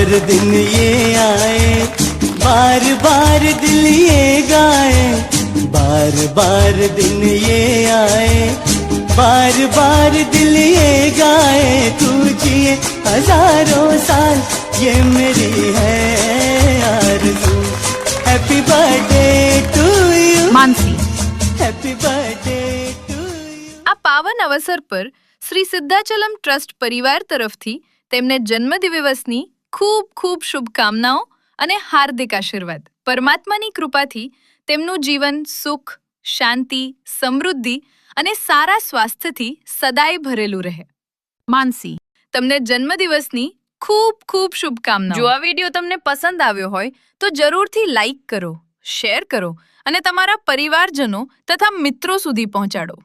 बार दिन ये आए, बार बार दिल ये गाए, बार बार दिन ये आए, बार बार दिल ये गाए, तू जिए हजारों साल ये मेरी है आरज़ू। Happy birthday to you Mansi. Happy birthday to you. આ પાવન અવસર પર શ્રી સિદ્ધાચલમ ટ્રસ્ટ પરિવાર તરફથી તેમને જન્મદિવસની ખૂબ ખૂબ શુભકામનાઓ અને હાર્દિક આશીર્વાદ। પરમાત્માની કૃપાથી તેમનું જીવન સુખ, શાંતિ, સમૃદ્ધિ અને સારા સ્વાસ્થ્યથી સદાય ભરેલું રહે। માનસી, તમને જન્મદિવસની ખૂબ ખૂબ શુભકામનાઓ। જો આ વિડીયો તમને પસંદ આવ્યો હોય તો જરૂરથી લાઈક કરો, શેર કરો અને તમારા પરિવારજનો તથા મિત્રો સુધી પહોંચાડો।